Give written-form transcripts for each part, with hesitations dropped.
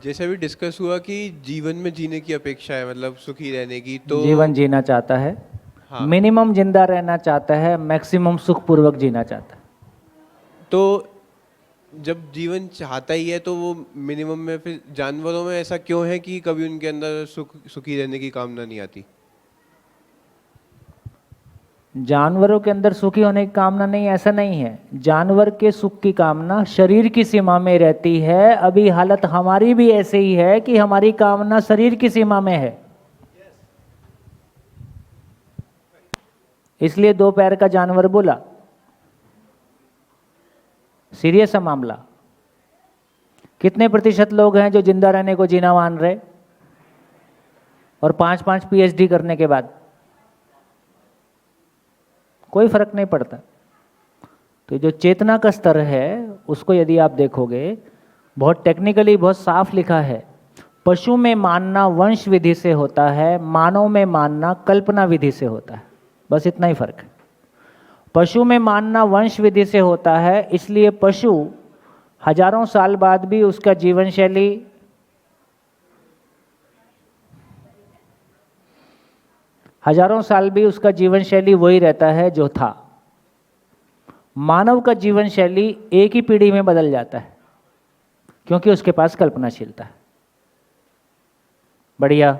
जैसे अभी डिस्कस हुआ कि जीवन में जीने की अपेक्षा है, मतलब सुखी रहने की, तो जीवन जीना चाहता है, हाँ, मिनिमम जिंदा रहना चाहता है, मैक्सिमम सुखपूर्वक जीना चाहता है। तो जब जीवन चाहता ही है तो वो मिनिमम में, फिर जानवरों में ऐसा क्यों है कि कभी उनके अंदर सुखी रहने की कामना नहीं आती? जानवरों के अंदर सुखी होने की कामना नहीं, ऐसा नहीं है। जानवर के सुख की कामना शरीर की सीमा में रहती है। अभी हालत हमारी भी ऐसे ही है कि हमारी कामना शरीर की सीमा में है। इसलिए दो पैर का जानवर बोला। सीरियस है मामला। कितने प्रतिशत लोग हैं जो जिंदा रहने को जीना मान रहे, और 5-5 पीएचडी करने के बाद कोई फर्क नहीं पड़ता। तो जो चेतना का स्तर है उसको यदि आप देखोगे, बहुत टेक्निकली बहुत साफ लिखा है। पशु में मानना वंश विधि से होता है, मानव में मानना कल्पना विधि से होता है। बस इतना ही फर्क है। पशु में मानना वंश विधि से होता है, इसलिए पशु हजारों साल बाद भी उसका जीवन शैली वही रहता है जो था। मानव का जीवन शैली एक ही पीढ़ी में बदल जाता है, क्योंकि उसके पास कल्पनाशीलता है। बढ़िया,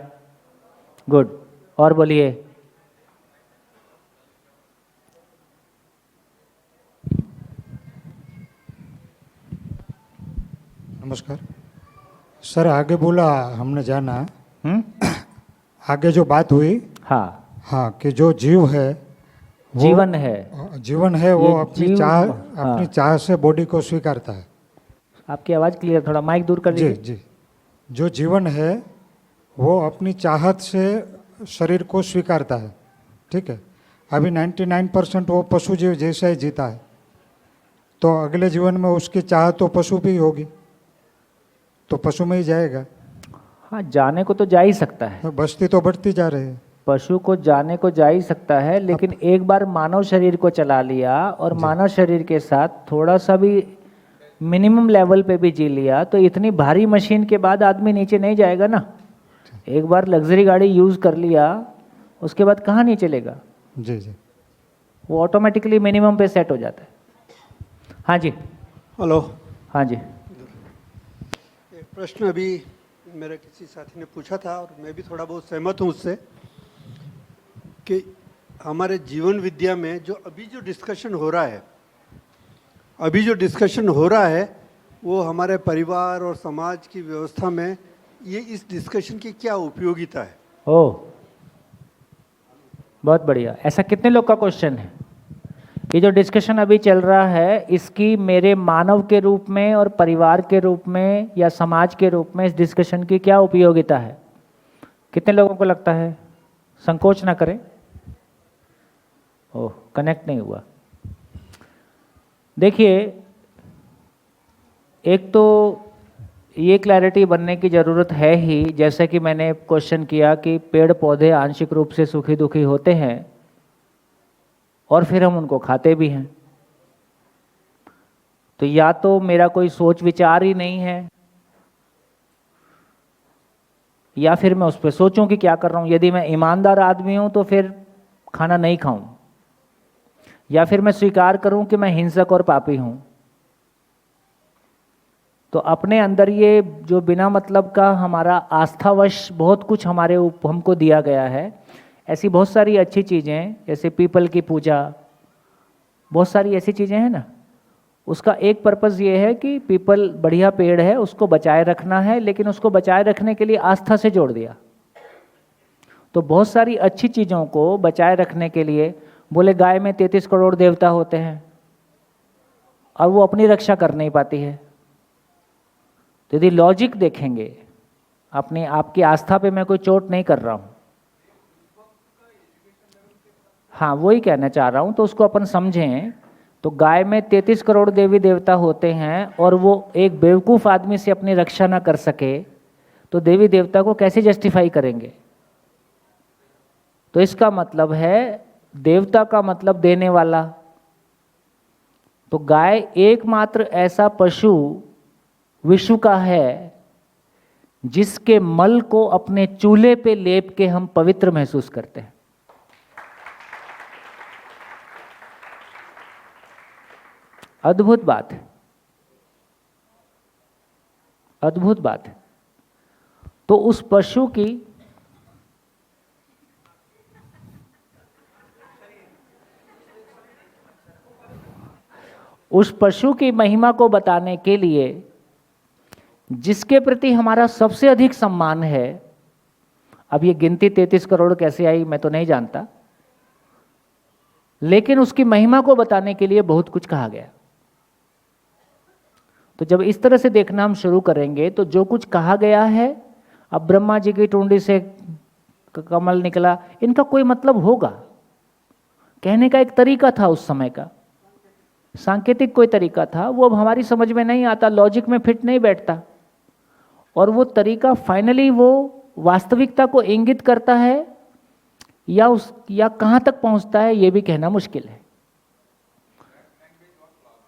गुड। और बोलिए। नमस्कार सर। आगे बोला हमने जाना, हम्म। आगे जो बात हुई, हाँ, हाँ, कि जो जीव है जीवन है, जीवन है वो ये अपनी जीव, चाह हाँ। अपनी चाह से बॉडी को स्वीकारता है। आपकी आवाज़ क्लियर, थोड़ा माइक दूर कर जी दीजिए। जी। जो जीवन है वो अपनी चाहत से शरीर को स्वीकारता है, ठीक है। अभी 99% वो पशु जीव जैसा ही जीता है, तो अगले जीवन में उसकी चाह तो पशु भी होगी, तो पशु में ही जाएगा। हाँ, जाने को तो जा ही सकता है, तो बस्ती तो बढ़ती जा रही है। पशु को जाने को जा ही सकता है, लेकिन एक बार मानव शरीर को चला लिया और मानव शरीर के साथ थोड़ा सा भी मिनिमम लेवल पे भी जी लिया, तो इतनी भारी मशीन के बाद आदमी नीचे नहीं जाएगा ना। एक बार लग्जरी गाड़ी यूज़ कर लिया, उसके बाद कहाँ नीचे चलेगा। जी जी। वो ऑटोमेटिकली मिनिमम पे सेट हो जाता है। हाँ जी। हेलो। हाँ जी। एक प्रश्न अभी मेरे किसी साथी ने पूछा था और मैं भी थोड़ा बहुत सहमत हूँ उससे, कि हमारे जीवन विद्या में जो अभी जो डिस्कशन हो रहा है वो हमारे परिवार और समाज की व्यवस्था में ये इस डिस्कशन की क्या उपयोगिता है। ओह, बहुत बढ़िया। ऐसा कितने लोग का क्वेश्चन है? ये जो डिस्कशन अभी चल रहा है, इसकी मेरे मानव के रूप में और परिवार के रूप में या समाज के रूप में इस डिस्कशन की क्या उपयोगिता है? कितने लोगों को लगता है? संकोच ना करें। ओह, कनेक्ट नहीं हुआ। देखिए, एक तो ये क्लैरिटी बनने की ज़रूरत है ही, जैसे कि मैंने क्वेश्चन किया कि पेड़ पौधे आंशिक रूप से सुखी दुखी होते हैं और फिर हम उनको खाते भी हैं। तो या तो मेरा कोई सोच विचार ही नहीं है, या फिर मैं उस पर सोचूं कि क्या कर रहा हूं। यदि मैं ईमानदार आदमी हूं तो फिर खाना नहीं खाऊं, या फिर मैं स्वीकार करूं कि मैं हिंसक और पापी हूं। तो अपने अंदर ये जो बिना मतलब का हमारा आस्थावश बहुत कुछ हमको दिया गया है। ऐसी बहुत सारी अच्छी चीज़ें, जैसे पीपल की पूजा, बहुत सारी ऐसी चीज़ें हैं ना। उसका एक पर्पज़ ये है कि पीपल बढ़िया पेड़ है, उसको बचाए रखना है, लेकिन उसको बचाए रखने के लिए आस्था से जोड़ दिया। तो बहुत सारी अच्छी चीज़ों को बचाए रखने के लिए, बोले गाय में 33 करोड़ देवता होते हैं और वो अपनी रक्षा कर नहीं पाती है। तो यदि लॉजिक देखेंगे, अपनी आपकी आस्था पे मैं कोई चोट नहीं कर रहा हूँ, हाँ वही कहना चाह रहा हूँ, तो उसको अपन समझें। तो गाय में 33 करोड़ देवी देवता होते हैं और वो एक बेवकूफ़ आदमी से अपनी रक्षा ना कर सके, तो देवी देवता को कैसे जस्टिफाई करेंगे? तो इसका मतलब है, देवता का मतलब देने वाला। तो गाय एकमात्र ऐसा पशु विश्व का है जिसके मल को अपने चूल्हे पे लेप के हम पवित्र महसूस करते हैं। अद्भुत बात है, अद्भुत बात है। तो उस पशु की महिमा को बताने के लिए जिसके प्रति हमारा सबसे अधिक सम्मान है, अब ये गिनती 33 करोड़ कैसे आई मैं तो नहीं जानता, लेकिन उसकी महिमा को बताने के लिए बहुत कुछ कहा गया। तो जब इस तरह से देखना हम शुरू करेंगे तो जो कुछ कहा गया है, अब ब्रह्मा जी की टुंडी से कमल निकला, इनका कोई मतलब होगा, कहने का एक तरीका था उस समय का, सांकेतिक कोई तरीका था, वो अब हमारी समझ में नहीं आता, लॉजिक में फिट नहीं बैठता, और वो तरीका फाइनली वो वास्तविकता को इंगित करता है या कहाँ तक पहुँचता है ये भी कहना मुश्किल है।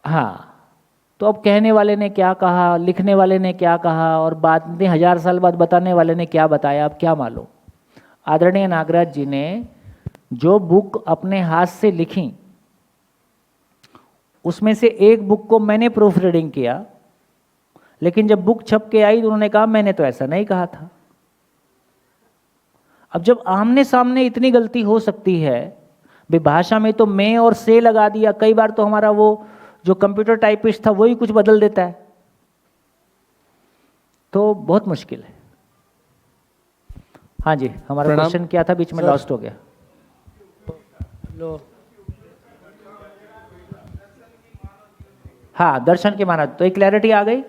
हाँ, तो अब कहने वाले ने क्या कहा, लिखने वाले ने क्या कहा, और बाद में 1000 साल बाद बताने वाले ने क्या बताया, अब क्या मालूम। आदरणीय नागराज जी ने जो बुक अपने हाथ से लिखी, उसमें से एक बुक को मैंने प्रूफ रीडिंग किया, लेकिन जब बुक छप के आई तो उन्होंने कहा मैंने तो ऐसा नहीं कहा था। अब जब आमने सामने इतनी गलती हो सकती है, भाषा में तो मैं और से लगा दिया, कई बार तो हमारा वो जो कंप्यूटर टाइपिस्ट था वही कुछ बदल देता है, तो बहुत मुश्किल है। हाँ जी, हमारा क्वेश्चन क्या था, बीच में लॉस्ट हो गया। हाँ, दर्शन की मानव, तो एक क्लैरिटी आ गई।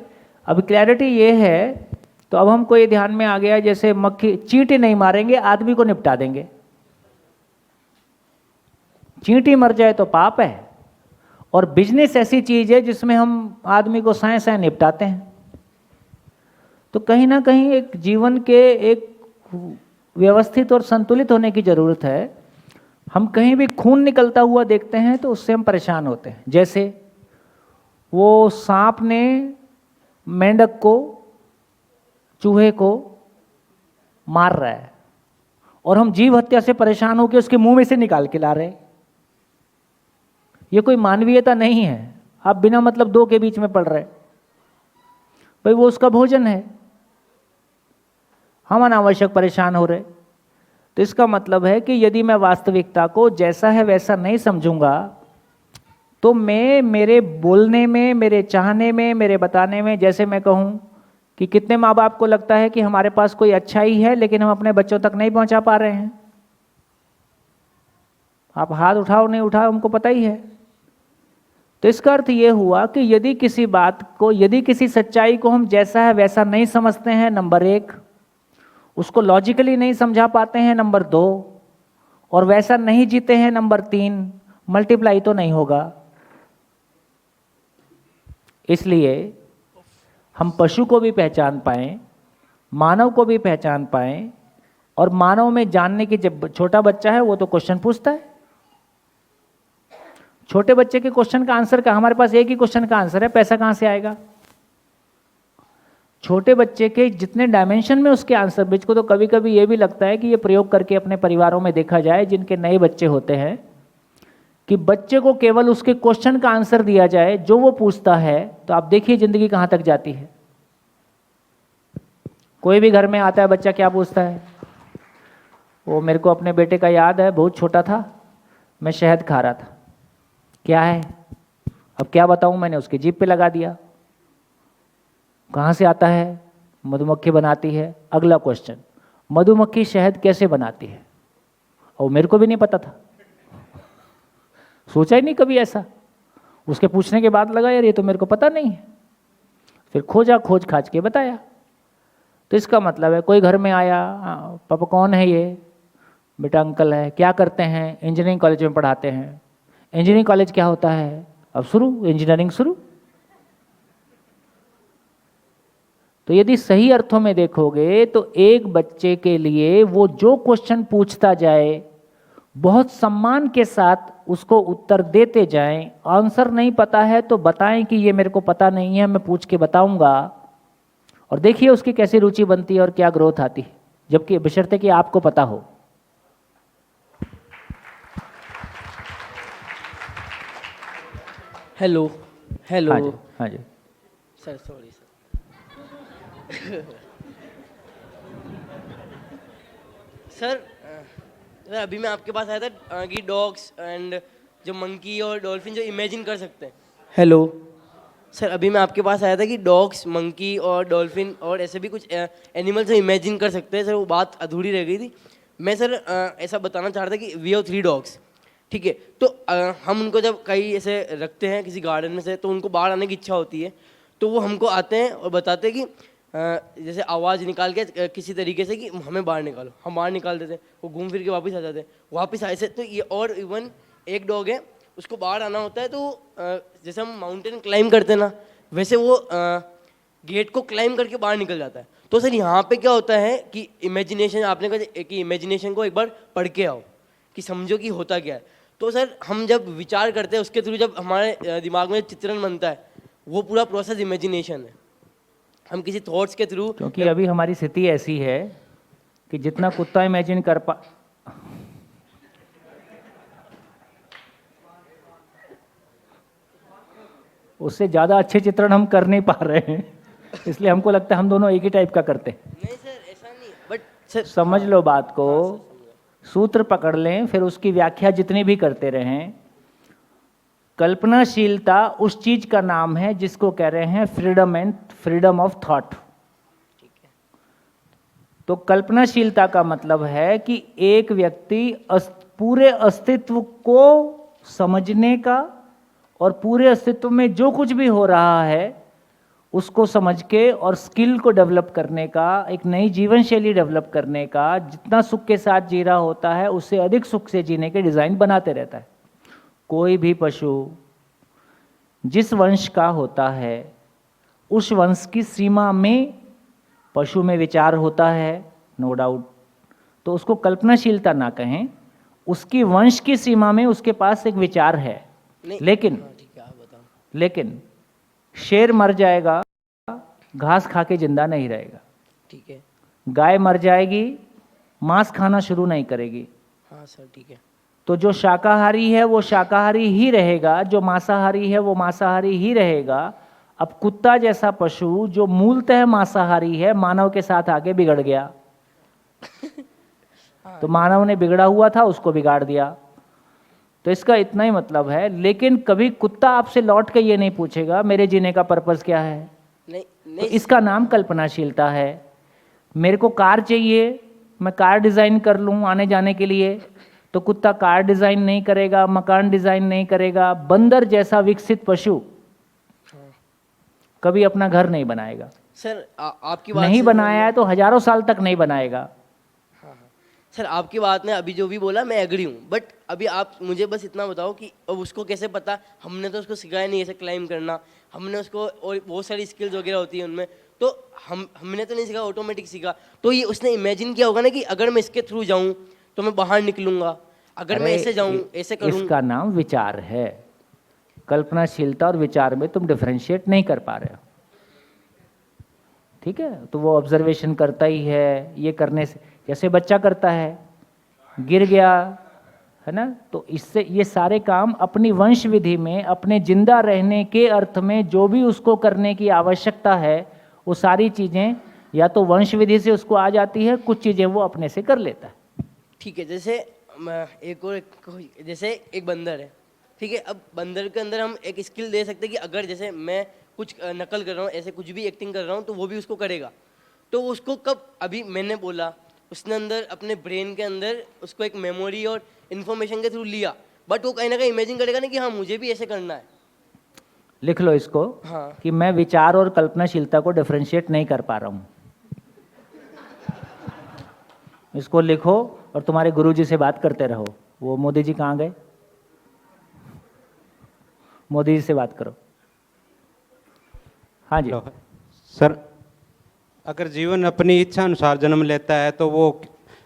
अब क्लैरिटी ये है, तो अब हमको ये ध्यान में आ गया, जैसे मक्खी चींटी नहीं मारेंगे, आदमी को निपटा देंगे। चींटी मर जाए तो पाप है, और बिजनेस ऐसी चीज है जिसमें हम आदमी को साए साए निपटाते हैं। तो कहीं ना कहीं एक जीवन के एक व्यवस्थित और संतुलित होने की जरूरत है। हम कहीं भी खून निकलता हुआ देखते हैं तो उससे हम परेशान होते हैं। जैसे वो सांप ने मेंढक को, चूहे को मार रहा है, और हम जीव हत्या से परेशान होकर उसके मुंह में से निकाल के ला रहे हैं। ये कोई मानवीयता नहीं है। आप बिना मतलब दो के बीच में पड़ रहे, भाई वो उसका भोजन है, हम अनावश्यक परेशान हो रहे। तो इसका मतलब है कि यदि मैं वास्तविकता को जैसा है वैसा नहीं समझूंगा, तो मैं मेरे बोलने में, मेरे चाहने में, मेरे बताने में, जैसे मैं कहूँ कि कितने माँ बाप को लगता है कि हमारे पास कोई अच्छाई है लेकिन हम अपने बच्चों तक नहीं पहुँचा पा रहे हैं। आप हाथ उठाओ नहीं उठाओ हमको पता ही है। तो इसका अर्थ ये हुआ कि यदि किसी बात को, यदि किसी सच्चाई को हम जैसा है वैसा नहीं समझते हैं, नंबर 1, उसको लॉजिकली नहीं समझा पाते हैं, नंबर 2, और वैसा नहीं जीते हैं, नंबर 3, मल्टीप्लाई तो नहीं होगा। इसलिए हम पशु को भी पहचान पाएं, मानव को भी पहचान पाएं, और मानव में जानने की, जब छोटा बच्चा है वो तो क्वेश्चन पूछता है। छोटे बच्चे के क्वेश्चन का आंसर का, हमारे पास एक ही क्वेश्चन का आंसर है, पैसा कहाँ से आएगा। छोटे बच्चे के जितने डायमेंशन में उसके आंसर, मुझको तो कभी कभी ये भी लगता है कि ये प्रयोग करके अपने परिवारों में देखा जाए जिनके नए बच्चे होते हैं, कि बच्चे को केवल उसके क्वेश्चन का आंसर दिया जाए जो वो पूछता है, तो आप देखिए जिंदगी कहाँ तक जाती है। कोई भी घर में आता है बच्चा, क्या पूछता है, वो मेरे को अपने बेटे का याद है, बहुत छोटा था, मैं शहद खा रहा था, क्या है, अब क्या बताऊं, मैंने उसकी जीभ पे लगा दिया। कहाँ से आता है, मधुमक्खी बनाती है। अगला क्वेश्चन, मधुमक्खी शहद कैसे बनाती है, और मेरे को भी नहीं पता था, सोचा ही नहीं कभी ऐसा। उसके पूछने के बाद लगा यार ये तो मेरे को पता नहीं है, फिर खोज खाज के बताया। तो इसका मतलब है कोई घर में आया, पापा कौन है ये, बेटा अंकल है, क्या करते हैं, इंजीनियरिंग कॉलेज में पढ़ाते हैं। इंजीनियरिंग कॉलेज क्या होता है, अब शुरू, इंजीनियरिंग शुरू। तो यदि सही अर्थों में देखोगे तो एक बच्चे के लिए वो जो क्वेश्चन पूछता जाए, बहुत सम्मान के साथ उसको उत्तर देते जाएं। आंसर नहीं पता है तो बताएं कि ये मेरे को पता नहीं है, मैं पूछ के बताऊंगा। और देखिए उसकी कैसी रुचि बनती है और क्या ग्रोथ आती है, जबकि बशर्ते कि आपको पता हो। हेलो हेलो हाँ जी, हाँ जी। सर सॉरी सर सर अभी मैं आपके पास आया था कि डॉग्स एंड जो मंकी और डॉल्फिन जो इमेजिन कर सकते हैं। हेलो सर, अभी मैं आपके पास आया था कि डॉग्स, मंकी और डॉल्फिन और ऐसे भी कुछ एनिमल्स जो इमेजिन कर सकते हैं। सर वो बात अधूरी रह गई थी। मैं सर ऐसा बताना चाह रहा था कि वी हैव 3 डॉग्स, ठीक है। तो हम उनको जब कहीं ऐसे रखते हैं किसी गार्डन में से, तो उनको बाहर आने की इच्छा होती है, तो वो हमको आते हैं और बताते हैं कि जैसे आवाज़ निकाल के किसी तरीके से कि हमें बाहर निकालो। हम बाहर निकाल देते हैं, वो घूम फिर के वापस आ जाते हैं। वापस आए से तो ये, और इवन एक डॉग है, उसको बाहर आना होता है तो जैसे हम माउंटेन क्लाइम करते हैं ना, वैसे वो गेट को क्लाइम करके बाहर निकल जाता है। तो सर यहाँ पे क्या होता है कि इमेजिनेशन, आपने कहा कि इमेजिनेशन को एक बार पढ़ के आओ कि समझो कि होता क्या है। तो सर हम जब विचार करते हैं उसके थ्रू, जब हमारे दिमाग में चित्रण बनता है, वो पूरा प्रोसेस इमेजिनेशन है। हम किसी थॉट्स के थ्रू, क्योंकि अभी हमारी स्थिति ऐसी है कि जितना कुत्ता इमेजिन कर पा, उससे ज़्यादा अच्छे चित्रण हम कर नहीं पा रहे हैं, इसलिए हमको लगता है हम दोनों एक ही टाइप का करते हैं। नहीं सर ऐसा नहीं, बट सर समझ लो बात को, सूत्र पकड़ लें, फिर उसकी व्याख्या जितनी भी करते रहें। कल्पनाशीलता उस चीज का नाम है जिसको कह रहे हैं फ्रीडम ऑफ थॉट। तो कल्पनाशीलता का मतलब है कि एक व्यक्ति पूरे अस्तित्व को समझने का और पूरे अस्तित्व में जो कुछ भी हो रहा है उसको समझ के और स्किल को डेवलप करने का, एक नई जीवन शैली डेवलप करने का, जितना सुख के साथ जी रहा होता है उससे अधिक सुख से जीने के डिज़ाइन बनाते रहता है। कोई भी पशु जिस वंश का होता है उस वंश की सीमा में पशु में विचार होता है, नो डाउट। तो उसको कल्पनाशीलता ना कहें, उसकी वंश की सीमा में उसके पास एक विचार है। लेकिन ठीक है, आप बताओ। लेकिन शेर मर जाएगा, घास खा के जिंदा नहीं रहेगा। ठीक है, गाय मर जाएगी, मांस खाना शुरू नहीं करेगी। हाँ सर ठीक है। तो जो शाकाहारी है वो शाकाहारी ही रहेगा, जो मांसाहारी है वो मांसाहारी ही रहेगा। अब कुत्ता जैसा पशु जो मूलतः मांसाहारी है, मानव के साथ आके बिगड़ गया। तो मानव ने बिगड़ा हुआ था, उसको बिगाड़ दिया। तो इसका इतना ही मतलब है। लेकिन कभी कुत्ता आपसे लौट के ये नहीं पूछेगा मेरे जीने का पर्पस क्या है। नहीं तो नहीं इसका नाम कल्पनाशीलता है। मेरे को कार चाहिए, मैं कार डिज़ाइन कर लूँ आने जाने के लिए, तो कुत्ता कार डिज़ाइन नहीं करेगा, मकान डिज़ाइन नहीं करेगा। बंदर जैसा विकसित पशु कभी अपना घर नहीं बनाएगा। सर आपकी बात नहीं से बनाया है तो हजारों साल तक नहीं बनाएगा। सर आपकी बात में अभी जो भी बोला मैं एग्री हूँ, बट अभी आप मुझे बस इतना बताओ कि अब उसको कैसे पता, हमने तो उसको सिखाया नहीं ऐसे क्लाइंब करना, हमने उसको और बहुत सारी स्किल्स वगैरह होती है उनमें, तो हमने तो नहीं सीखा, ऑटोमेटिक सीखा। तो ये उसने इमेजिन किया होगा ना कि अगर मैं इसके थ्रू जाऊँ तो मैं बाहर निकलूंगा, अगर मैं ऐसे जाऊँ ऐसे करूँ। इसका नाम विचार है। कल्पनाशीलता और विचार में तुम डिफरेंशिएट नहीं कर पा रहे हो, ठीक है। तो वो ऑब्जर्वेशन करता ही है, ये करने से जैसे बच्चा करता है, गिर गया है ना, तो इससे ये सारे काम अपनी वंश विधि में, अपने जिंदा रहने के अर्थ में जो भी उसको करने की आवश्यकता है, वो सारी चीज़ें या तो वंश विधि से उसको आ जाती है, कुछ चीज़ें वो अपने से कर लेता है। ठीक है, जैसे जैसे एक बंदर है, ठीक है। अब बंदर के अंदर हम एक स्किल दे सकते हैं कि अगर जैसे मैं कुछ नकल कर रहा हूँ, ऐसे कुछ भी एक्टिंग कर रहा हूँ, तो वो भी उसको करेगा। तो उसको कब, अभी मैंने बोला, उसने अंदर अपने ब्रेन के अंदर उसको एक मेमोरी और इन्फॉर्मेशन के थ्रू लिया, बट वो कहीं ना कहीं इमेजिन करेगा ना कि हाँ मुझे भी ऐसे करना है। लिख लो इसको, हाँ। कि मैं विचार और कल्पनाशीलता को डिफरेंशिएट नहीं कर पा रहा हूँ। इसको लिखो और तुम्हारे गुरुजी से बात करते रहो। वो मोदी जी कहाँ गए? मोदी जी से बात करो। हाँ जी सर, अगर जीवन अपनी इच्छा अनुसार जन्म लेता है तो वो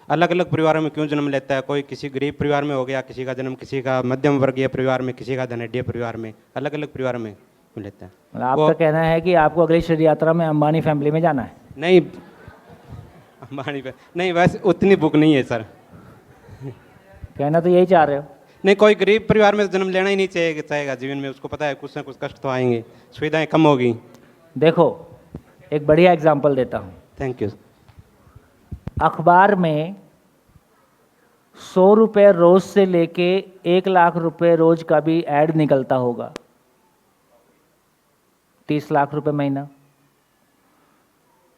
अलग अलग परिवारों में क्यों जन्म लेता है? कोई किसी गरीब परिवार में हो गया, किसी का जन्म किसी का मध्यम वर्गीय परिवार में, किसी का धनाढ्य परिवार में, अलग अलग परिवार में क्यों लेता है? मतलब आपका कहना है कि आपको अगली शरीर यात्रा में अंबानी फैमिली में जाना है? नहीं, अंबानी पे नहीं, वैसे उतनी बुक नहीं है सर। कहना तो यही चाह रहे हो। नहीं, कोई गरीब परिवार में जन्म लेना ही नहीं चाहेगा जीवन में, उसको पता है कुछ ना कुछ कष्ट तो आएंगे, सुविधाएं कम होगी। देखो, एक बढ़िया एग्जाम्पल देता हूँ। Thank you. अखबार में 100 रुपये रोज से लेके 1 लाख रुपए रोज का भी ऐड निकलता होगा, 30 लाख रुपए महीना।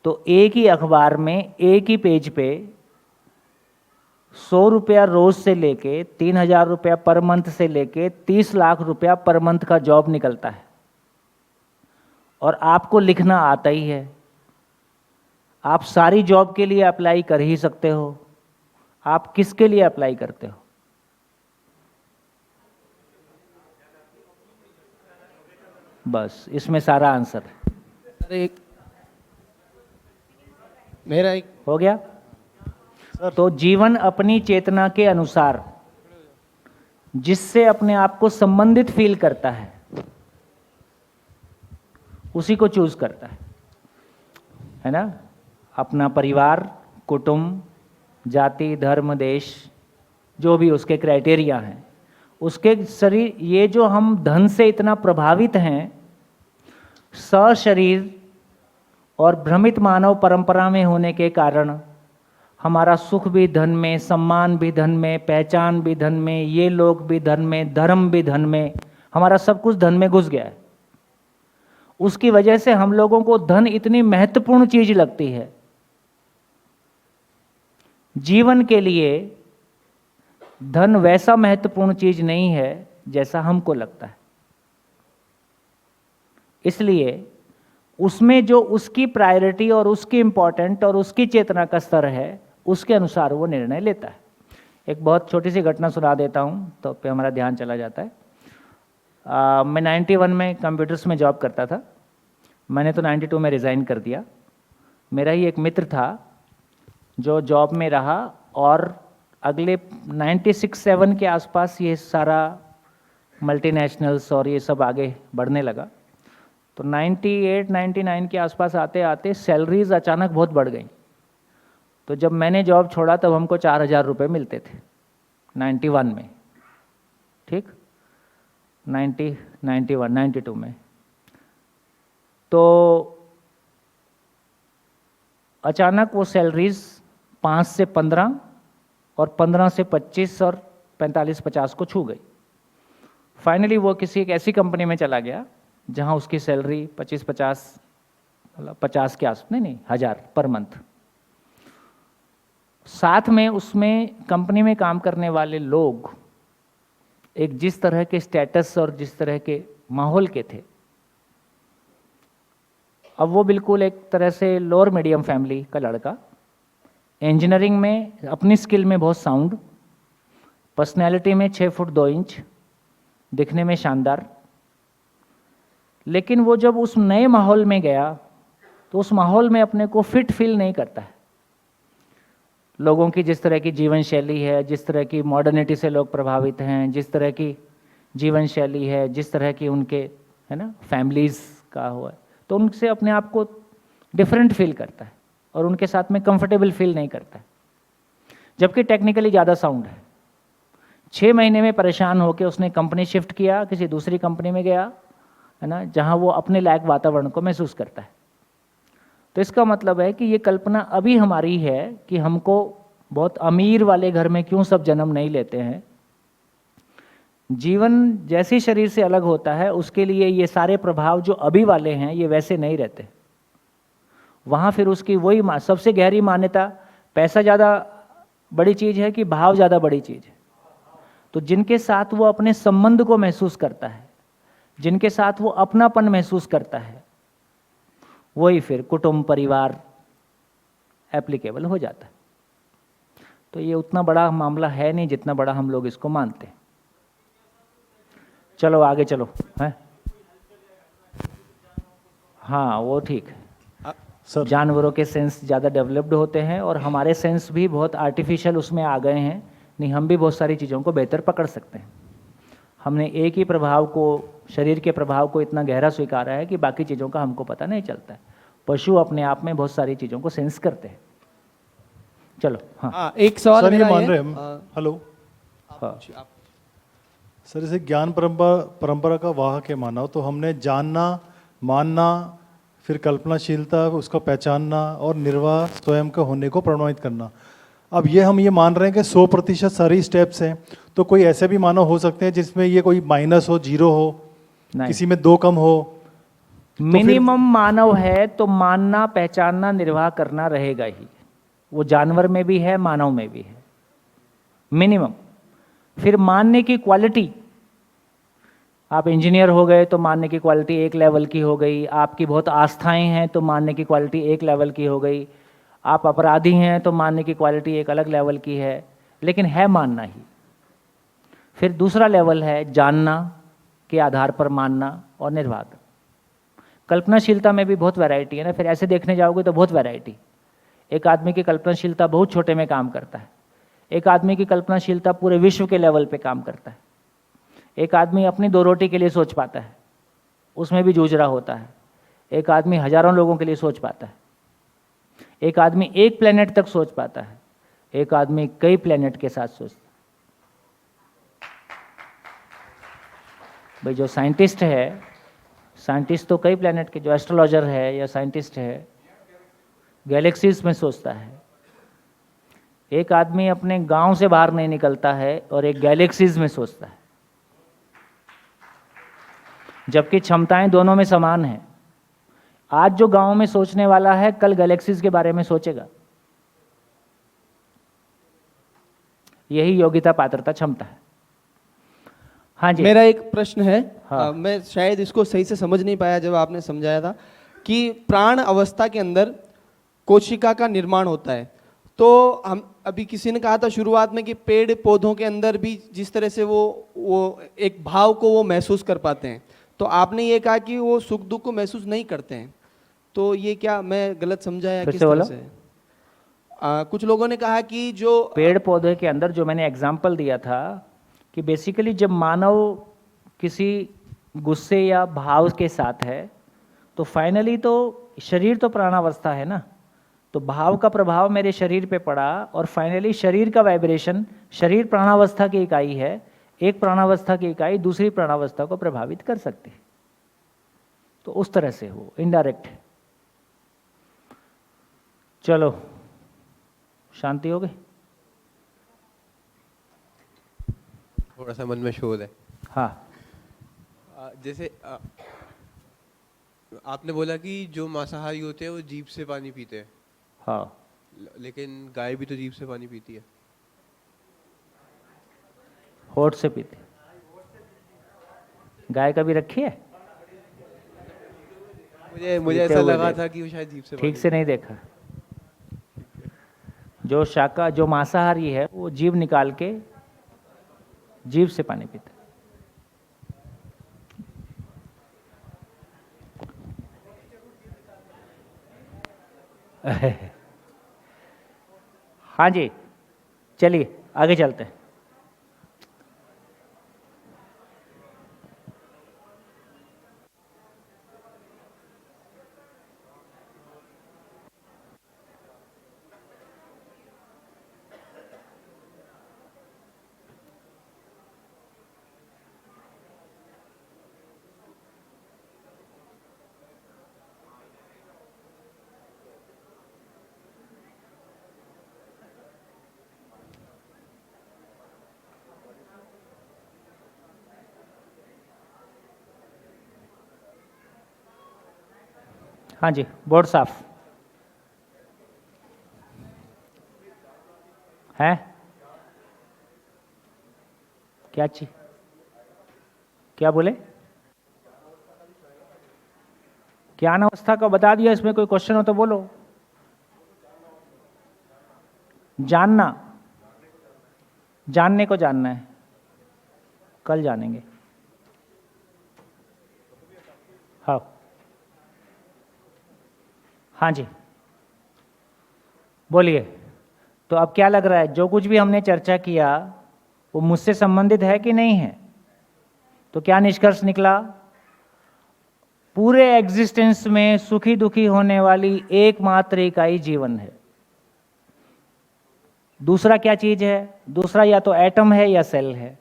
तो एक ही अखबार में एक ही पेज पे 100 रुपया रोज से लेके 3,000 रुपया पर मंथ से लेके 30 लाख रुपया पर मंथ का जॉब निकलता है, और आपको लिखना आता ही है। आप सारी जॉब के लिए अप्लाई कर ही सकते हो, आप किसके लिए अप्लाई करते हो? बस इसमें सारा आंसर है। एक मेरा एक हो गया। तो जीवन अपनी चेतना के अनुसार जिससे अपने आप को संबंधित फील करता है उसी को चूज करता है ना? अपना परिवार, कुटुंब, जाति, धर्म, देश, जो भी उसके क्राइटेरिया हैं, उसके शरीर, ये जो हम धन से इतना प्रभावित हैं, सशरीर और भ्रमित मानव परंपरा में होने के कारण हमारा सुख भी धन में, सम्मान भी धन में, पहचान भी धन में, ये लोग भी धन में, धर्म भी धन में, हमारा सब कुछ धन में घुस गया है। उसकी वजह से हम लोगों को धन इतनी महत्वपूर्ण चीज लगती है। जीवन के लिए धन वैसा महत्वपूर्ण चीज नहीं है जैसा हमको लगता है। इसलिए उसमें जो उसकी प्रायोरिटी और उसकी इंपॉर्टेंट और उसकी चेतना का स्तर है, उसके अनुसार वो निर्णय लेता है। एक बहुत छोटी सी घटना सुना देता हूँ तो पे हमारा ध्यान चला जाता है। मैं 91 में कंप्यूटर्स में जॉब करता था। मैंने तो 92 में रिज़ाइन कर दिया। मेरा ही एक मित्र था जो जॉब में रहा, और अगले 96-7 के आसपास ये सारा मल्टीनेशनल्स और ये सब आगे बढ़ने लगा। तो 98-99 के आसपास आते आते सैलरीज अचानक बहुत बढ़ गई। तो जब मैंने जॉब छोड़ा तब हमको 4,000 रुपये मिलते थे 91 में, ठीक, 92 में। तो अचानक वो सैलरीज 5 से 15 और 15 से 25 और 45-50 को छू गई। फाइनली वो किसी एक ऐसी कंपनी में चला गया जहां उसकी सैलरी 25-50, मतलब 50 के आस नहीं 1000 पर मंथ। साथ में उसमें कंपनी में काम करने वाले लोग एक जिस तरह के स्टेटस और जिस तरह के माहौल के थे, अब वो बिल्कुल एक तरह से लोअर मीडियम फैमिली का लड़का, इंजीनियरिंग में अपनी स्किल में बहुत साउंड, पर्सनैलिटी में 6 फुट 2 इंच, दिखने में शानदार। लेकिन वो जब उस नए माहौल में गया तो उस माहौल में अपने को फिट फील नहीं करता है। लोगों की जिस तरह की जीवन शैली है, जिस तरह की मॉडर्निटी से लोग प्रभावित हैं, जिस तरह की जीवन शैली है, जिस तरह की उनके है ना फैमिलीज़ का हुआ है, तो उनसे अपने आप को डिफरेंट फील करता है और उनके साथ में कंफर्टेबल फील नहीं करता है। जबकि टेक्निकली ज़्यादा साउंड है। 6 महीने में परेशान होकर उसने कंपनी शिफ्ट किया, किसी दूसरी कंपनी में गया, है ना, जहाँ वो अपने लायक वातावरण को महसूस करता है। तो इसका मतलब है कि ये कल्पना अभी हमारी है कि हमको बहुत अमीर वाले घर में क्यों सब जन्म नहीं लेते हैं। जीवन जैसे शरीर से अलग होता है उसके लिए ये सारे प्रभाव जो अभी वाले हैं ये वैसे नहीं रहते। वहाँ फिर उसकी वही सबसे गहरी मान्यता, पैसा ज़्यादा बड़ी चीज़ है कि भाव ज़्यादा बड़ी चीज़ है। तो जिनके साथ वो अपने संबंध को महसूस करता है, जिनके साथ वो अपनापन महसूस करता है, वही फिर कुटुंब परिवार एप्लीकेबल हो जाता है। तो ये उतना बड़ा मामला है नहीं जितना बड़ा हम लोग इसको मानते हैं। चलो आगे चलो है। हाँ वो ठीक है। सर जानवरों के सेंस ज़्यादा डेवलप्ड होते हैं और हमारे सेंस भी बहुत आर्टिफिशियल उसमें आ गए हैं। नहीं, हम भी बहुत सारी चीज़ों को बेहतर पकड़ सकते हैं। हमने एक ही प्रभाव को शरीर के प्रभाव को इतना गहरा स्वीकारा है कि बाकी चीज़ों का हमको पता नहीं चलता है। पशु अपने आप में बहुत सारी चीज़ों को सेंस करते हैं। चलो हाँ एक सवाल सर ये मेरा मान है, रहे हम हेलो हाँ सर, जैसे ज्ञान परंपरा का वाहक है मानव, तो हमने जानना, मानना, फिर कल्पनाशीलता, उसका पहचानना और निर्वाह स्वयं का होने को प्रमाणित करना। अब ये हम ये मान रहे हैं कि 100% सारी स्टेप्स हैं, तो कोई ऐसे भी मानव हो सकते हैं जिसमें ये कोई माइनस हो, जीरो हो, नहीं। किसी में 2 कम हो, मिनिमम मानव है तो मानना, पहचानना, निर्वाह करना रहेगा ही। वो जानवर में भी है, मानव में भी है, मिनिमम। फिर मानने की क्वालिटी, आप इंजीनियर हो गए तो मानने की क्वालिटी एक लेवल की हो गई, आपकी बहुत आस्थाएं हैं तो मानने की क्वालिटी एक लेवल की हो गई, आप अपराधी हैं तो मानने की क्वालिटी एक अलग लेवल की है, लेकिन है मानना ही। फिर दूसरा लेवल है जानना के आधार पर मानना और निर्वाह। कल्पनाशीलता में भी बहुत वैरायटी है ना, फिर ऐसे देखने जाओगे तो बहुत वैरायटी। एक आदमी की कल्पनाशीलता बहुत छोटे में काम करता है, एक आदमी की कल्पनाशीलता पूरे विश्व के लेवल पे काम करता है। एक आदमी अपनी 2 रोटी के लिए सोच पाता है, उसमें भी जूझ रहा होता है। एक आदमी हजारों लोगों के लिए सोच पाता है। एक आदमी एक प्लेनेट तक सोच पाता है, एक आदमी कई प्लेनेट के साथ सोचता है। भाई जो साइंटिस्ट है, साइंटिस्ट तो कई प्लेनेट के, जो एस्ट्रोलॉजर है या साइंटिस्ट है, गैलेक्सीज में सोचता है। एक आदमी अपने गांव से बाहर नहीं निकलता है और एक गैलेक्सीज में सोचता है, जबकि क्षमताएं दोनों में समान हैं। आज जो गांव में सोचने वाला है, कल गैलेक्सीज के बारे में सोचेगा। यही योग्यता, पात्रता, क्षमता है। हाँ जी, मेरा एक प्रश्न है। हाँ। मैं शायद इसको सही से समझ नहीं पाया जब आपने समझाया था कि प्राण अवस्था के अंदर कोशिका का निर्माण होता है। तो हम अभी किसी ने कहा था शुरुआत में कि पेड़ पौधों के अंदर भी जिस तरह से वो एक भाव को वो महसूस कर पाते हैं, तो आपने ये कहा कि वो सुख दुख को महसूस नहीं करते हैं। तो ये क्या मैं गलत समझा या फिर किस से तरह बोलो। से? कुछ लोगों ने कहा कि जो पेड़ पौधे के अंदर जो मैंने एग्जाम्पल दिया था कि बेसिकली जब मानव किसी गुस्से या भाव के साथ है तो फाइनली तो शरीर तो प्राणावस्था है ना, तो भाव का प्रभाव मेरे शरीर पे पड़ा और फाइनली शरीर का वाइब्रेशन, शरीर प्राणावस्था की इकाई है, एक प्राणावस्था की इकाई दूसरी प्राणावस्था को प्रभावित कर सकती है। तो उस तरह से वो इनडायरेक्ट है। चलो, शांति हो गई? थोड़ा सा मन में शोर है। हाँ, जैसे आपने बोला कि जो मांसाहारी होते हैं वो जीभ से पानी पीते हैं, हाँ, लेकिन गाय भी तो जीभ से पानी पीती है। होठ से पीते। पानी कभी रखी है? मुझे पीते ऐसा हुए लगा देख। था कि वो शायद जीभ से ठीक से नहीं देखा। जो मांसाहारी है वो जीभ निकाल के जीभ से पानी पीता है। हाँ जी, चलिए आगे चलते हैं। हाँ जी, बोर्ड साफ है? क्या चीज, क्या बोले? ज्ञान अवस्था का बता दिया। इसमें कोई क्वेश्चन हो तो बोलो। जानना, जानने को जानना है, कल जानेंगे। हाँ, हाँ जी, बोलिए। तो अब क्या लग रहा है, जो कुछ भी हमने चर्चा किया वो मुझसे संबंधित है कि नहीं है? तो क्या निष्कर्ष निकला? पूरे एग्जिस्टेंस में सुखी दुखी होने वाली एकमात्र इकाई जीवन है। दूसरा क्या चीज है? दूसरा या तो एटम है या सेल है।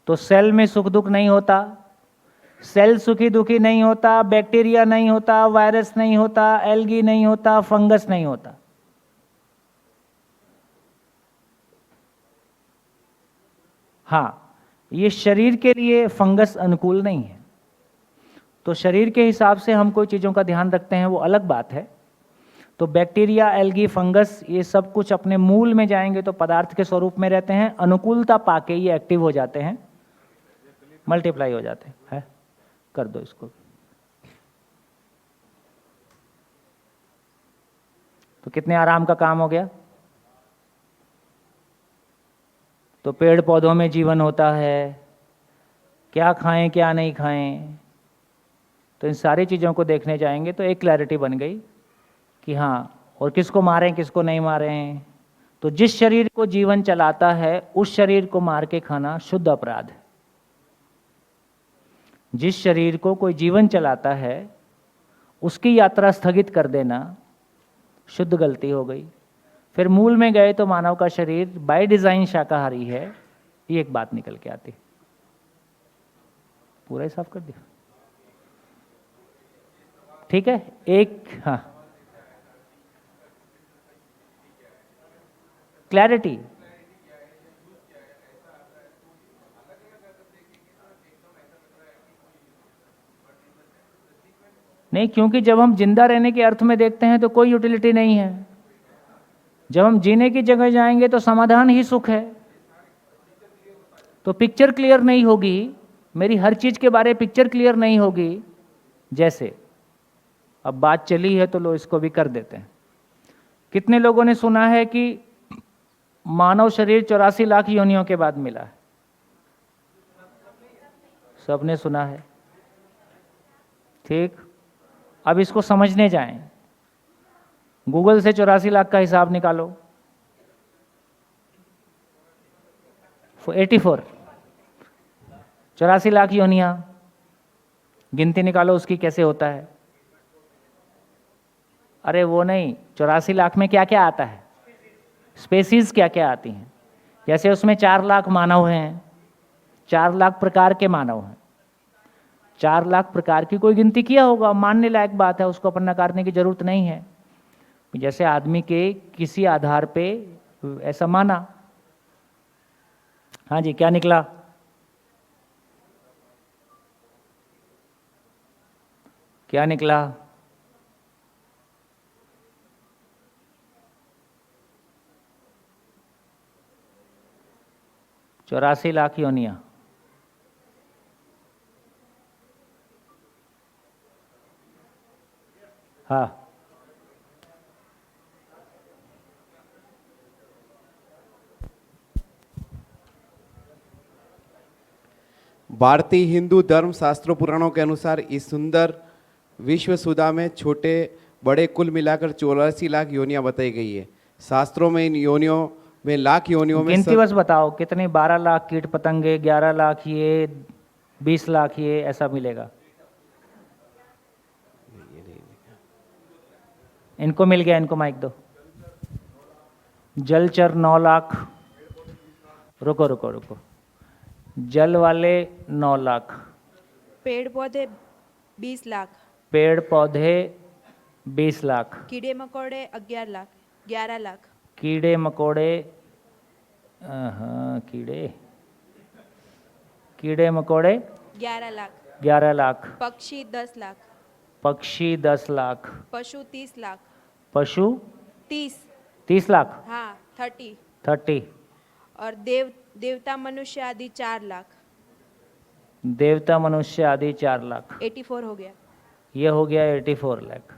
तो सेल में सुख दुख नहीं होता, सेल सुखी दुखी नहीं होता, बैक्टीरिया नहीं होता, वायरस नहीं होता, एल्गी नहीं होता, फंगस नहीं होता। हाँ, ये शरीर के लिए फंगस अनुकूल नहीं है, तो शरीर के हिसाब से हम कोई चीज़ों का ध्यान रखते हैं, वो अलग बात है। तो बैक्टीरिया, एल्गी, फंगस, ये सब कुछ अपने मूल में जाएंगे तो पदार्थ के स्वरूप में रहते हैं, अनुकूलता पाके ये एक्टिव हो जाते हैं, मल्टीप्लाई हो जाते हैं। है? कर दो इसको। तो कितने आराम का काम हो गया। तो पेड़ पौधों में जीवन होता है, क्या खाएं क्या नहीं खाएं, तो इन सारी चीज़ों को देखने जाएंगे तो एक क्लैरिटी बन गई कि हाँ, और किसको मारें किसको नहीं मारें। तो जिस शरीर को जीवन चलाता है उस शरीर को मार के खाना शुद्ध अपराध है। जिस शरीर को कोई जीवन चलाता है उसकी यात्रा स्थगित कर देना शुद्ध गलती हो गई। फिर मूल में गए तो मानव का शरीर बाय डिजाइन शाकाहारी है, ये एक बात निकल के आती। पूरा ही साफ कर दिया, ठीक है। एक हाँ, क्लैरिटी नहीं, क्योंकि जब हम जिंदा रहने के अर्थ में देखते हैं तो कोई यूटिलिटी नहीं है। जब हम जीने की जगह जाएंगे तो समाधान ही सुख है। तो पिक्चर क्लियर नहीं होगी, मेरी हर चीज के बारे में पिक्चर क्लियर नहीं होगी। जैसे अब बात चली है तो लो इसको भी कर देते हैं। कितने लोगों ने सुना है कि मानव शरीर 84 लाख योनियों के बाद मिला है? सबने सुना है, ठीक। अब इसको समझने जाएं, गूगल से 84 लाख का हिसाब निकालो। 84 84 लाख योनियां, गिनती निकालो उसकी कैसे होता है। अरे वो नहीं, 84 लाख में क्या क्या आता है, स्पेसीज क्या क्या आती हैं। जैसे उसमें 4 लाख मानव हैं, 4 लाख प्रकार के मानव हैं। 4 लाख प्रकार की कोई गिनती किया होगा, मानने लायक बात है, उसको अपन नकारने की जरूरत नहीं है। जैसे आदमी के किसी आधार पे ऐसा माना। हाँ जी, क्या निकला? क्या निकला? चौरासी लाख योनियां। हाँ, भारतीय हिंदू धर्म शास्त्रों पुराणों के अनुसार इस सुंदर विश्व सुधा में छोटे बड़े कुल मिलाकर 84 लाख योनियां बताई गई है। शास्त्रों में इन योनियों में लाख योनियों में गिनती बस बताओ कितनी। 12 लाख कीट पतंगे, 11 लाख ये, 20 लाख ये, ऐसा मिलेगा। इनको मिल गया, इनको माइक दो। जलचर 9 लाख। रुको रुको रुको, जल वाले 9 लाख, पेड़ पौधे 20 लाख, पेड़ पौधे 20 लाख, कीड़े मकोड़े 11 लाख, 11 लाख, कीड़े मकोड़े, हाँ कीड़े मकोड़े 11 लाख, 11 लाख, पक्षी 10 लाख, पक्षी 10 लाख, पशु 30 लाख, पशु 30 लाख, हाँ 30, और देवता मनुष्य आदि 4 लाख, देवता मनुष्य आदि 4 लाख। 84 हो गया। ये हो गया 84 लाख।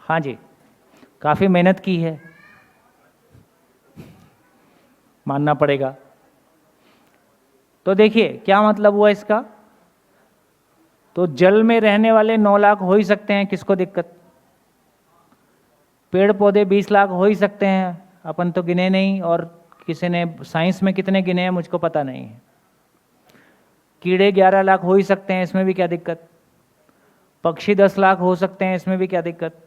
हाँ जी, काफी मेहनत की है, मानना पड़ेगा। तो देखिए क्या मतलब हुआ इसका। तो जल में रहने वाले 9 लाख हो ही सकते हैं, किसको दिक्कत। पेड़ पौधे 20 लाख हो ही सकते हैं, अपन तो गिने नहीं, और किसी ने साइंस में कितने गिने हैं मुझको पता नहीं है। कीड़े 11 लाख हो ही सकते हैं, इसमें भी क्या दिक्कत। पक्षी 10 लाख हो सकते हैं, इसमें भी क्या दिक्कत।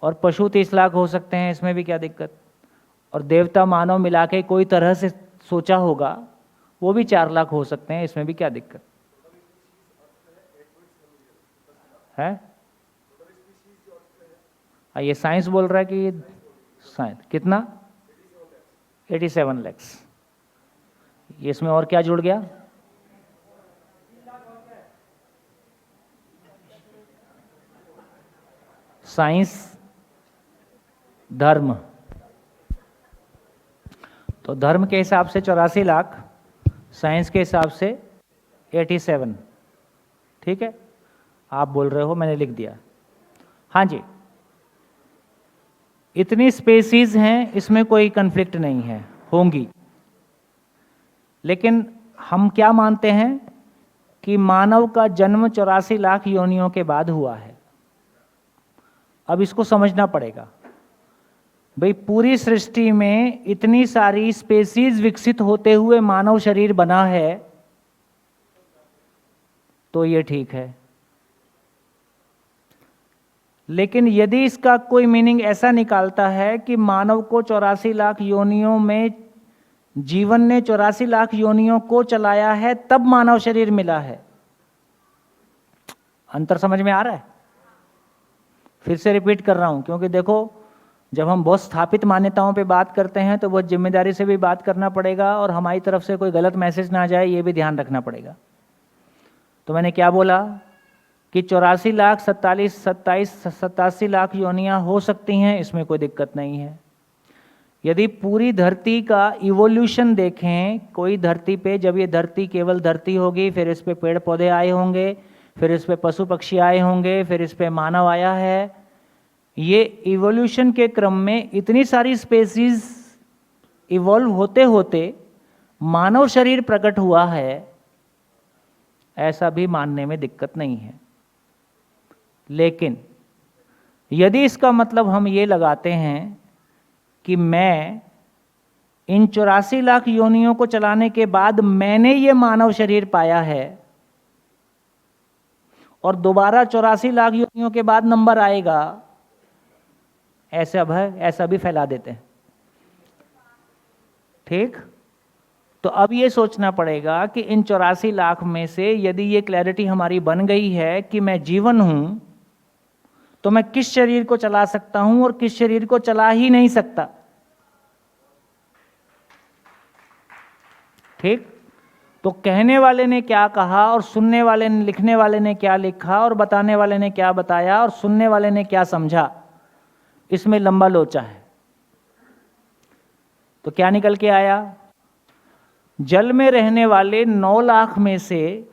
और पशु 30 लाख हो सकते हैं, इसमें भी क्या दिक्कत। और देवता मानव मिला के कोई तरह से सोचा होगा, वो भी 4 लाख हो सकते हैं, इसमें भी क्या दिक्कत है। ये साइंस बोल रहा है कि साइंस कितना 87 लैक्स। इसमें और क्या जुड़ गया। साइंस, धर्म। तो धर्म के हिसाब से 84 लाख, साइंस के हिसाब से 87। ठीक है, आप बोल रहे हो, मैंने लिख दिया। हाँ जी, इतनी स्पेसीज हैं, इसमें कोई कन्फ्लिक्ट नहीं है, होंगी। लेकिन हम क्या मानते हैं कि मानव का जन्म 84 लाख योनियों के बाद हुआ है। अब इसको समझना पड़ेगा भाई, पूरी सृष्टि में इतनी सारी स्पेसीज विकसित होते हुए मानव शरीर बना है, तो ये ठीक है। लेकिन यदि इसका कोई मीनिंग ऐसा निकालता है कि मानव को 84 लाख योनियों में जीवन ने 84 लाख योनियों को चलाया है, तब मानव शरीर मिला है, अंतर समझ में आ रहा है। फिर से रिपीट कर रहा हूं, क्योंकि देखो, जब हम बहुत स्थापित मान्यताओं पे बात करते हैं तो बहुत जिम्मेदारी से भी बात करना पड़ेगा, और हमारी तरफ से कोई गलत मैसेज ना जाए, ये भी ध्यान रखना पड़ेगा। तो मैंने क्या बोला कि 84 लाख 87 लाख योनियां हो सकती हैं, इसमें कोई दिक्कत नहीं है। यदि पूरी धरती का इवोल्यूशन देखें, कोई धरती पे, जब ये धरती केवल धरती होगी, फिर इस पे पेड़ पौधे आए होंगे, फिर इस पे पशु पक्षी आए होंगे, फिर इस पे मानव आया है। ये इवोल्यूशन के क्रम में इतनी सारी स्पेसीज इवॉल्व होते होते मानव शरीर प्रकट हुआ है, ऐसा भी मानने में दिक्कत नहीं है। लेकिन यदि इसका मतलब हम ये लगाते हैं कि मैं इन 84 लाख योनियों को चलाने के बाद मैंने ये मानव शरीर पाया है, और दोबारा 84 लाख योनियों के बाद नंबर आएगा, ऐसा भी फैला देते हैं। ठीक, तो अब ये सोचना पड़ेगा कि इन 84 लाख में से यदि ये क्लैरिटी हमारी बन गई है कि मैं जीवन हूं, तो मैं किस शरीर को चला सकता हूं और किस शरीर को चला ही नहीं सकता। ठीक, तो कहने वाले ने क्या कहा और सुनने वाले ने, लिखने वाले ने क्या लिखा और बताने वाले ने क्या बताया और सुनने वाले ने क्या समझा, इसमें लंबा लोचा है। तो क्या निकल के आया, जल में रहने वाले 9 लाख में से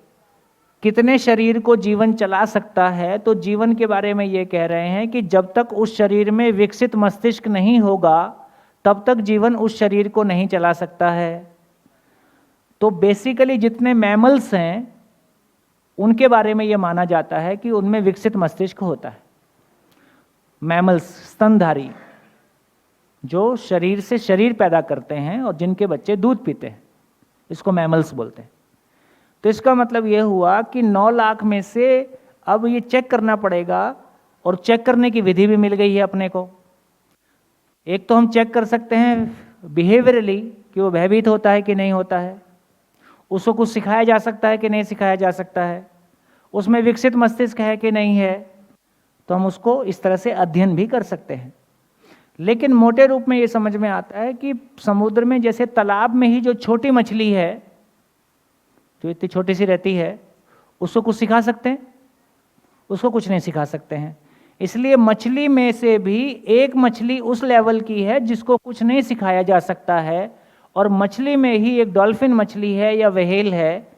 कितने शरीर को जीवन चला सकता है। तो जीवन के बारे में ये कह रहे हैं कि जब तक उस शरीर में विकसित मस्तिष्क नहीं होगा, तब तक जीवन उस शरीर को नहीं चला सकता है। तो बेसिकली जितने मैमल्स हैं, उनके बारे में ये माना जाता है कि उनमें विकसित मस्तिष्क होता है। मैमल्स, स्तनधारी, जो शरीर से शरीर पैदा करते हैं और जिनके बच्चे दूध पीते हैं, इसको मैमल्स बोलते हैं। तो इसका मतलब ये हुआ कि 9 लाख में से अब ये चेक करना पड़ेगा, और चेक करने की विधि भी मिल गई है अपने को। एक तो हम चेक कर सकते हैं बिहेवियरली कि वो भयभीत होता है कि नहीं होता है, उसको कुछ सिखाया जा सकता है कि नहीं सिखाया जा सकता है, उसमें विकसित मस्तिष्क है कि नहीं है, तो हम उसको इस तरह से अध्ययन भी कर सकते हैं। लेकिन मोटे रूप में ये समझ में आता है कि समुद्र में जैसे तालाब में ही जो छोटी मछली है, जो इतनी छोटी सी रहती है, उसको कुछ सिखा सकते हैं? उसको कुछ नहीं सिखा सकते हैं। इसलिए मछली में से भी एक मछली उस लेवल की है जिसको कुछ नहीं सिखाया जा सकता है, और मछली में ही एक डॉल्फिन मछली है या व्हेल है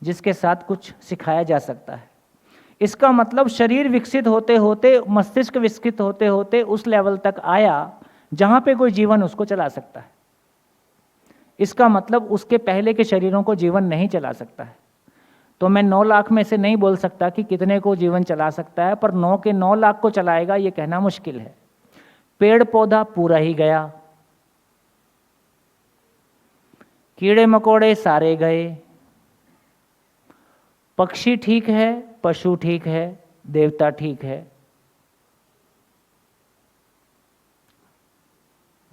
जिसके साथ कुछ सिखाया जा सकता है। इसका मतलब शरीर विकसित होते होते, मस्तिष्क विकसित होते होते उस लेवल तक आया जहां पे कोई जीवन उसको चला सकता है। इसका मतलब उसके पहले के शरीरों को जीवन नहीं चला सकता है। तो मैं 9 लाख में से नहीं बोल सकता कि कितने को जीवन चला सकता है, पर 9 के 9 लाख को चलाएगा ये कहना मुश्किल है। पेड़ पौधा पूरा ही गया, कीड़े मकोड़े सारे गए, पक्षी ठीक है, पशु ठीक है, देवता ठीक है।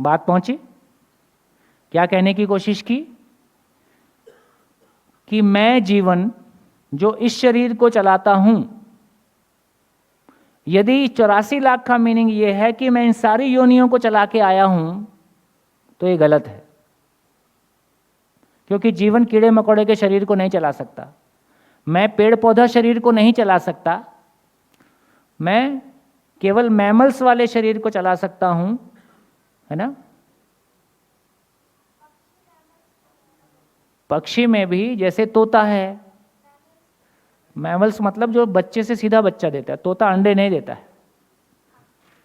बात पहुंची? क्या कहने की कोशिश की? कि मैं जीवन जो इस शरीर को चलाता हूं, यदि 84 लाख का मीनिंग यह है कि मैं इन सारी योनियों को चला के आया हूं, तो ये गलत है। क्योंकि जीवन कीड़े मकोड़े के शरीर को नहीं चला सकता, मैं पेड़ पौधा शरीर को नहीं चला सकता, मैं केवल मैमल्स वाले शरीर को चला सकता हूं, है ना। पक्षी में भी जैसे तोता है, मैमल्स मतलब जो बच्चे से सीधा बच्चा देता है, तोता अंडे नहीं देता है,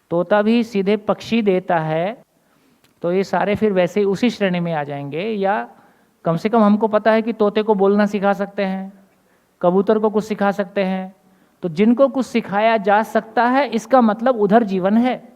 तोता भी सीधे पक्षी देता है। तो ये सारे फिर वैसे ही उसी श्रेणी में आ जाएंगे। या कम से कम हमको पता है कि तोते को बोलना सिखा सकते हैं, कबूतर को कुछ सिखा सकते हैं। तो जिनको कुछ सिखाया जा सकता है, इसका मतलब उधर जीवन है।